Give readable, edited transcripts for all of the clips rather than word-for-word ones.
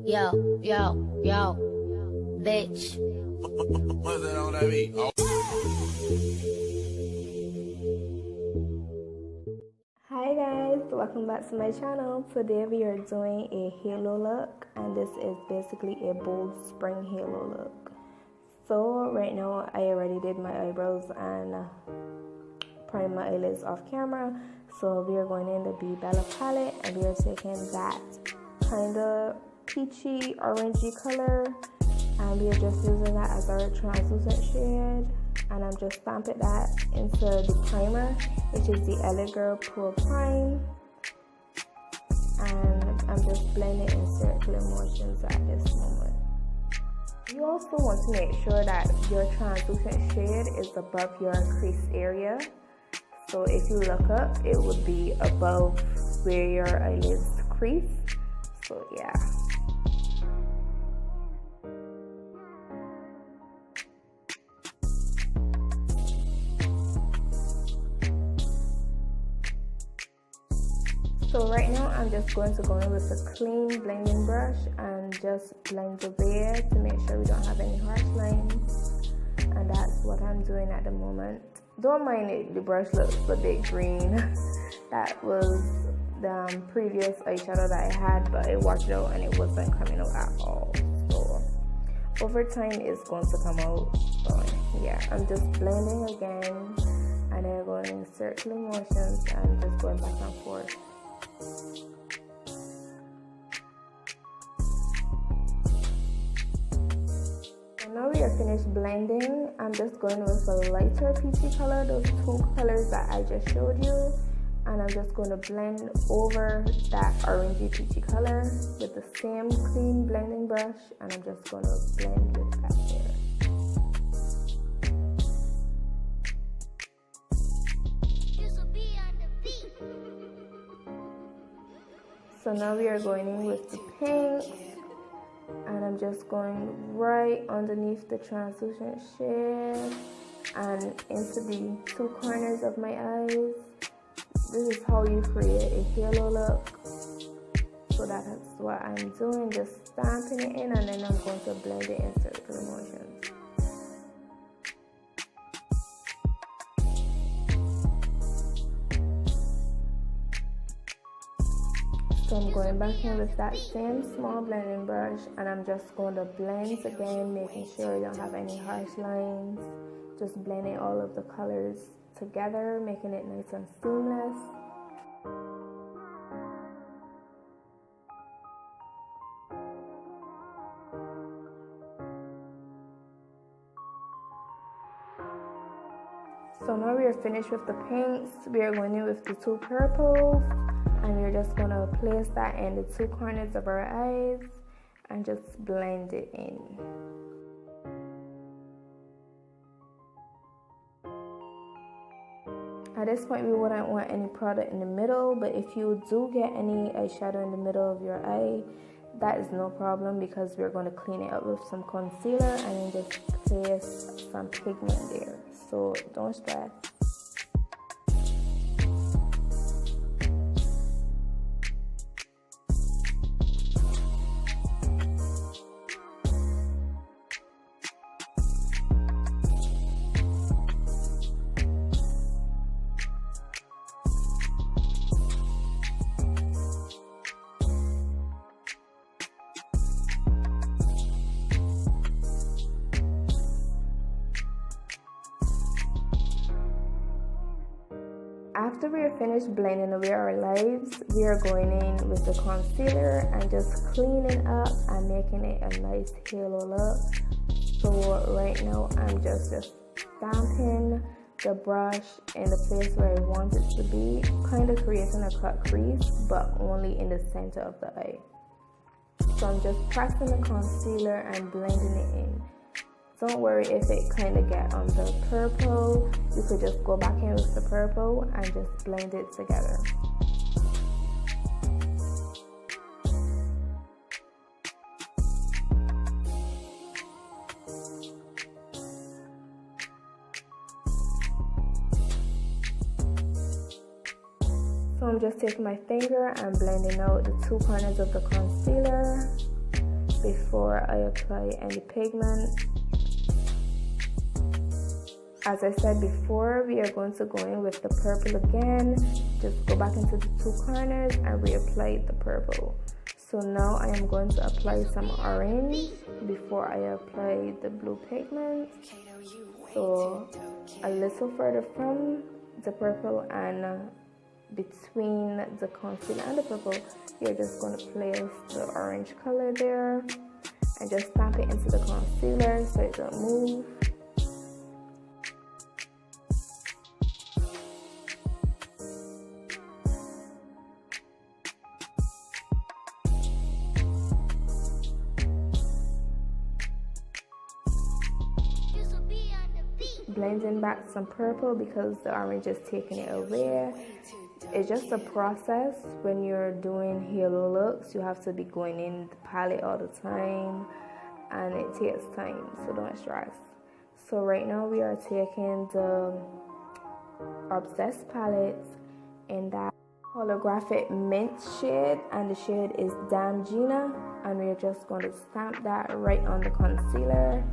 Yo, bitch. What's that on that beat? Oh. Hi guys, welcome back to my channel. Today we are doing a halo look, and this is basically a bold spring halo look. So right now I already did my eyebrows and primed my eyelids off camera. So we are going in the Be Bella palette, and we are taking that kind of peachy orangey color, and we are just using that as our translucent shade. And I'm just stamping that into the primer, which is the LA Girl Pro Prime, and I'm just blending in circular motions at this moment. You also want to make sure that your translucent shade is above your crease area. So if you look up, it would be above where your eyelids crease. So yeah. So right now I'm just going to go in with a clean blending brush and just blend the way to make sure we don't have any harsh lines. And that's what I'm doing at the moment. Don't mind it, the brush looks a bit green. That was the previous eyeshadow that I had, but I washed it out and it wasn't coming out at all. So over time it's going to come out. So yeah, I'm just blending again, and then going in circular motions and just going back and forth. And now we are finished blending. I'm just going with a lighter peachy color, those two colors that I just showed you, and I'm just going to blend over that orangey peachy color with the same clean blending brush, and I'm just going to blend with that there. So now we are going in with the pinks, and I'm just going right underneath the translucent shade and into the two corners of my eyes. This is how you create a halo look. So that's what I'm doing, just stamping it in, and then I'm going to blend it in circular motions. So I'm going back in with that same small blending brush, and I'm just going to blend again, making sure you don't have any harsh lines. Just blending all of the colors together, making it nice and seamless. So now we are finished with the pinks. We are going in with the two purples, and we're just going to place that in the two corners of our eyes and just blend it in. At this point we wouldn't want any product in the middle, but if you do get any eyeshadow in the middle of your eye, that is no problem, because we're going to clean it up with some concealer and then just place some pigment there. So don't stress. After we are finished blending away our lives, we are going in with the concealer and just cleaning up and making it a nice halo look. So right now I'm just stamping the brush in the place where I want it to be, kind of creating a cut crease, but only in the center of the eye. So I'm just pressing the concealer and blending it in. Don't worry if it kind of get on the purple. You could just go back in with the purple and just blend it together. So I'm just taking my finger and blending out the two corners of the concealer. before I apply any pigment. As I said before, we are going to go in with the purple again. Just go back into the two corners and reapply the purple. So now I am going to apply some orange before I apply the blue pigment. So a little further from the purple and between the concealer and the purple, you're just going to place the orange color there and just stamp it into the concealer so it don't move. Blending back some purple because the orange is taking it away. It's just a process when you're doing halo looks. You have to be going in the palette all the time and it takes time, so don't stress. So right now we are taking the Obsessed palette in that holographic mint shade, and the shade is Damn Gina, and we're just going to stamp that right on the concealer.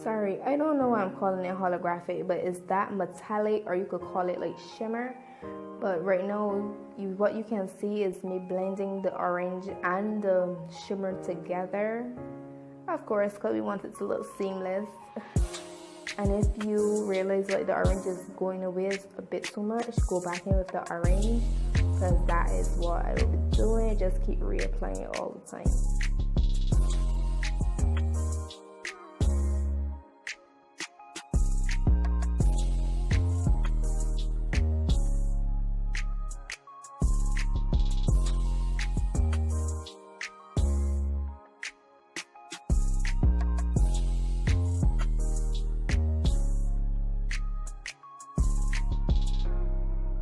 Sorry, I don't know why I'm calling it holographic, but it's that metallic, or you could call it like shimmer. But right now, what you can see is me blending the orange and the shimmer together. Of course, because we want it to look seamless. And if you realize like the orange is going away a bit too much, go back in with the orange, because that is what I will be doing. Just keep reapplying it all the time.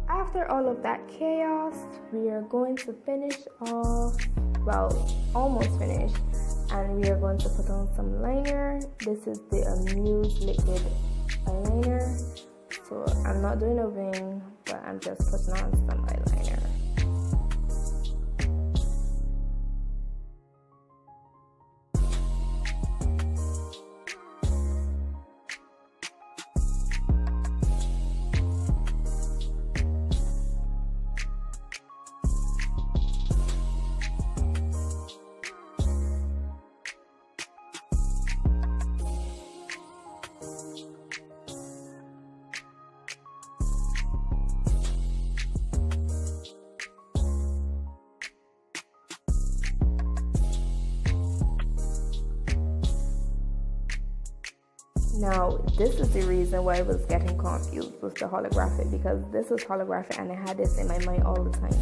After all of that chaos, we are going to finish off, well, almost finished, and we are going to put on some liner. This is the Amuse liquid eyeliner. So I'm not doing a wing, but I'm just putting on some eyeliner. Now, this is the reason why I was getting confused with the holographic, because this was holographic and I had this in my mind all the time.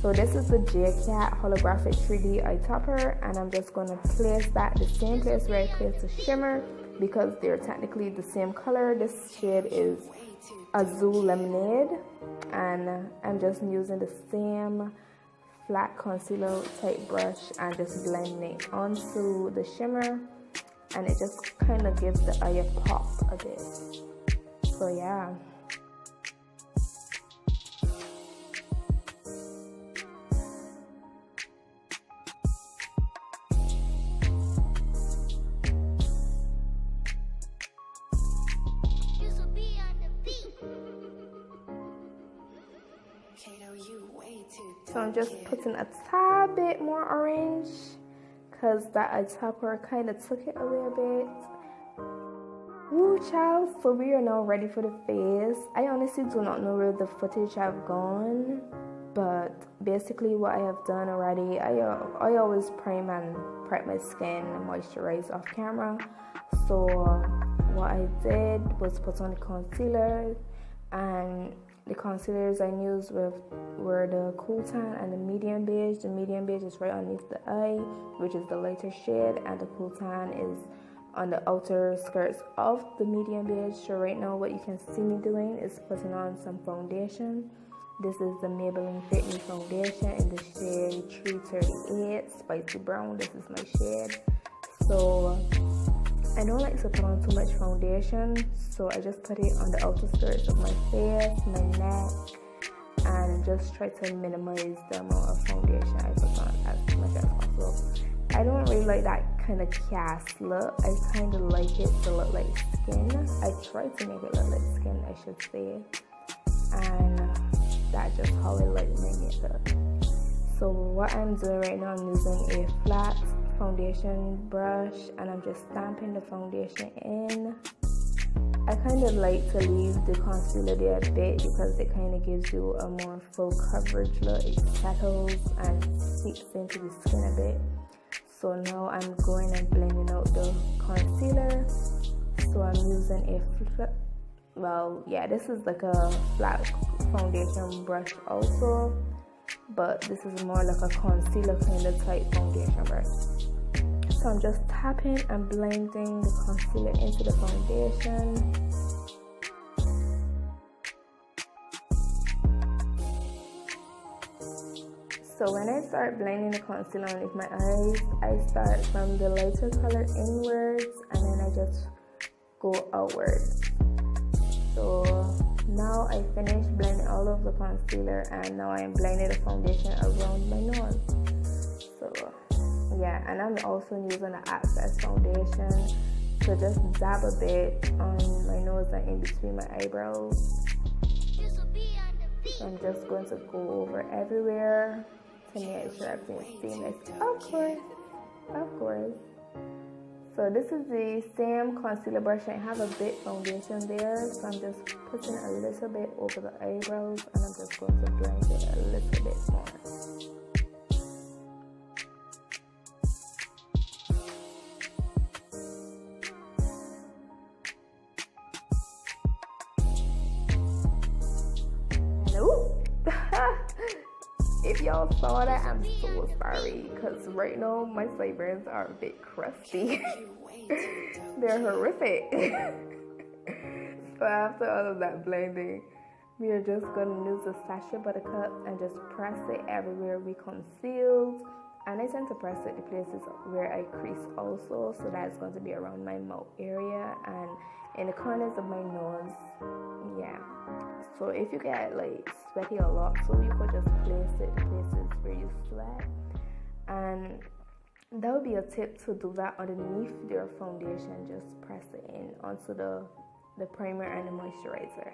So this is the JCat holographic 3D eye topper, and I'm just going to place that the same place where I placed the shimmer, because they're technically the same color. This shade is Azul Lemonade, and I'm just using the same flat concealer type brush and just blending it onto the shimmer. And it just kind of gives the eye a pop a bit. So yeah. So I'm just putting a tad bit more orange, because that eye topper kind of took it away a bit. Woo, child. So we are now ready for the face. I honestly do not know where the footage have gone, but basically what I have done already, I always prime and prep my skin and moisturize off camera. So what I did was put on the concealer, and the concealers I used were the Cool Tan and the Medium Beige. The Medium Beige is right underneath the eye, which is the lighter shade, and the Cool Tan is on the outer skirts of the Medium Beige. So right now what you can see me doing is putting on some foundation. This is the Maybelline Fit Me foundation in the shade 338 Spicy Brown. This is my shade. So I don't like to put on too much foundation, so I just put it on the outer skirts of my face, my neck, and just try to minimize the amount of foundation I put on as much as possible. I don't really like that kind of cast look. I kind of like it to look like skin. I try to make it look like skin, I should say. And that's just how I like my makeup. So what I'm doing right now, I'm using a flat foundation brush and I'm just stamping the foundation in. I kind of like to leave the concealer there a bit because it kind of gives you a more full coverage look. It settles and seeps into the skin a bit. So now I'm going and blending out the concealer. So I'm using this is like a flat foundation brush also, but this is more like a concealer kind of type foundation brush. So I'm just tapping and blending the concealer into the foundation. So when I start blending the concealer underneath my eyes, I start from the lighter color inwards and then I just go outwards. So now I finished blending all of the concealer and now I am blending the foundation around my nose. So yeah, and I'm also using the access foundation to just dab a bit on my nose and in between my eyebrows. So I'm just going to go over everywhere to make sure everything's seamless. Of course. So this is the same concealer brush. I have a bit foundation there, so I'm just putting a little bit over the eyebrows and I'm just going to blend it a little bit more. If y'all saw that, I'm so sorry because right now my sideburns are a bit crusty. They're horrific. So after all of that blending, we are just going to use the Sacha buttercup and just press it everywhere we concealed. And I tend to press it the places where I crease also, so that's going to be around my mouth area and in the corners of my nose. Yeah. So if you get like sweaty a lot, so you could just place it the places where you sweat. And that would be a tip to do that underneath your foundation. Just press it in onto the primer and the moisturizer.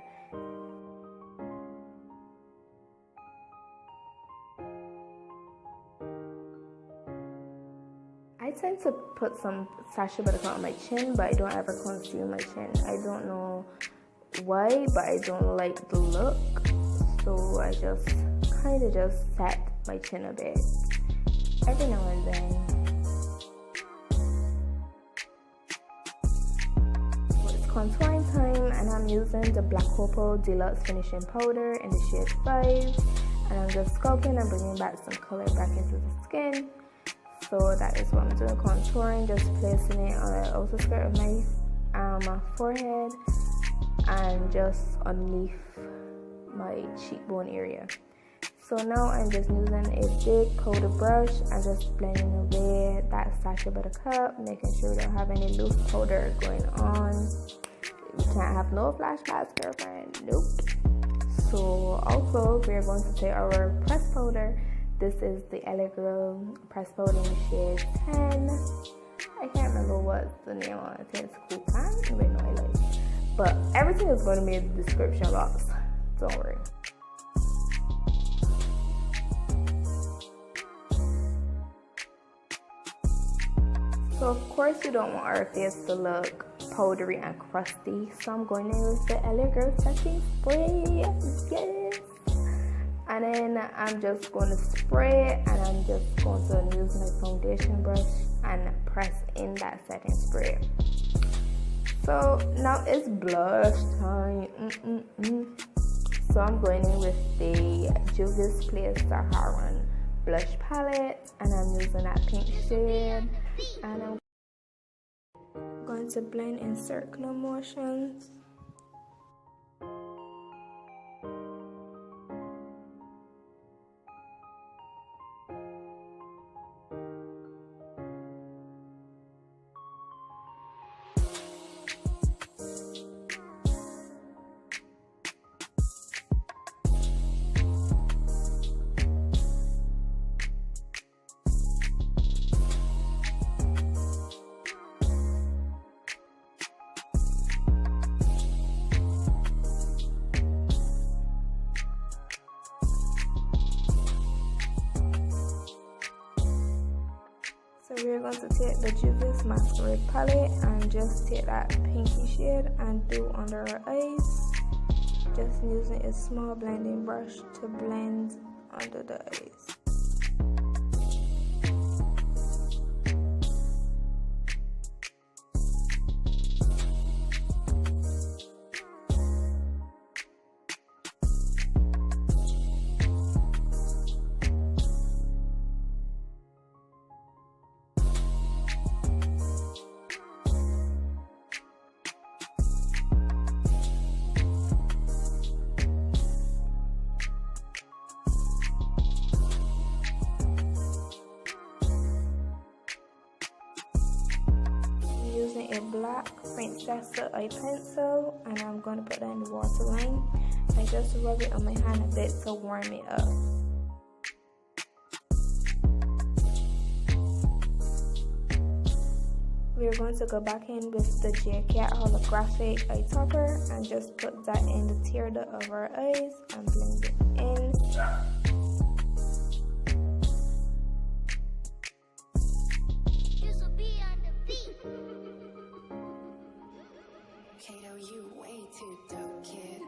I tend to put some Sacha buttercup on my chin, but I don't ever conceal my chin. I don't know why, but I don't like the look, so I just kind of just set my chin a bit every now and then. So it's contouring time and I'm using the Black Opal Deluxe Finishing Powder in the shade 5 and I'm just sculpting and bringing back some color back into the skin. So that is what I'm doing, contouring, just placing it on the outer skirt of my forehead and just underneath my cheekbone area. So now I'm just using a big powder brush and just blending away that Sacha buttercup, making sure we don't have any loose powder going on. We can't have no flashbacks, girlfriend. Nope. So also we're going to take our pressed powder. This is the LA Girl pressed powder in the shade 10. I can't remember what the name on it. I think it's Coupon. Wait, no, I like it. But everything is going to be in the description box. Don't worry. So of course we don't want our face to look powdery and crusty. So I'm going in with the LA Girl setting spray. Yes. And then I'm just going to spray it and I'm just going to use my foundation brush and press in that setting spray. So now it's blush time. So I'm going in with the Juvias Place Saharan blush palette and I'm using that pink shade and I'm going to blend in circular motions. going to take the Juvias Masquerade palette and just take that pinky shade and do under her eyes. Just using a small blending brush to blend under the eyes. Using a black princess eye pencil, and I'm going to put that in the waterline. I just rub it on my hand a bit to warm it up. We're going to go back in with the GLAMMED holographic eye topper and just put that in the tear duct of our eyes and blend it in. You way too dope, kid.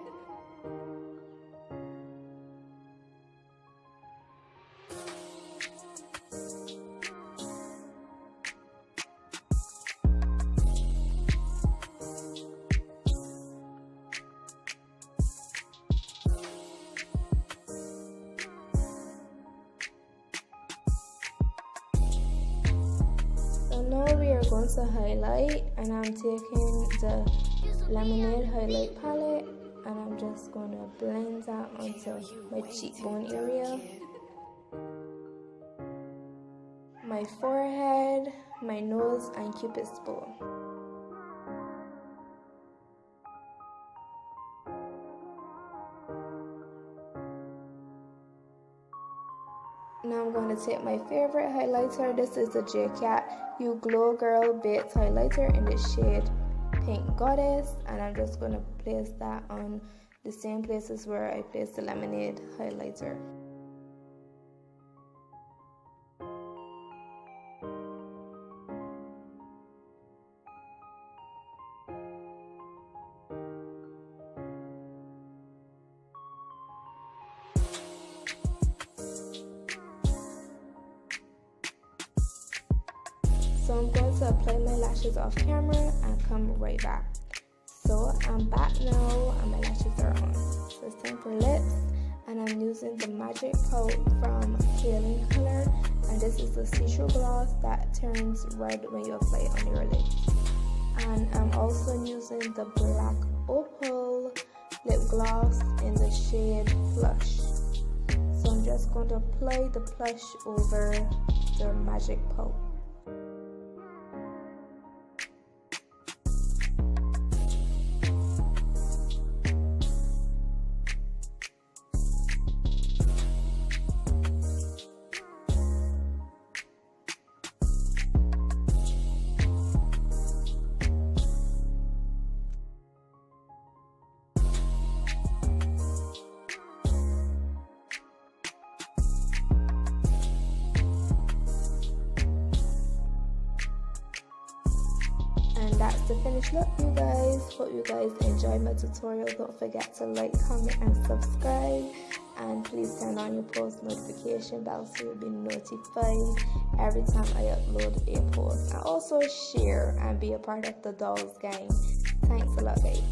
So now we are going to highlight, and I'm taking the Lemonade highlight palette and I'm just going to blend that onto my cheekbone area, my forehead, my nose, and Cupid's bow. Now I'm going to take my favorite highlighter. This is the GLAMMED Glow Girl Baked Highlighter in the shade Pink Goddess, and I'm just going to place that on the same places where I placed the Lemonade highlighter. So I'm going to apply my lashes off camera and come right back. So I'm back now and my lashes are on. So it's time for lips, and I'm using the Magic Pout from Healing Color, and this is the see-through gloss that turns red when you apply it on your lips. And I'm also using the black opal lip gloss in the shade Plush. So I'm just going to apply the plush over the Magic Pout. And that's the finished look, you guys. Hope you guys enjoyed my tutorial. Don't forget to like, comment, and subscribe. And please turn on your post notification bell so you'll be notified every time I upload a post. And also share and be a part of the Dolls gang. Thanks a lot, guys.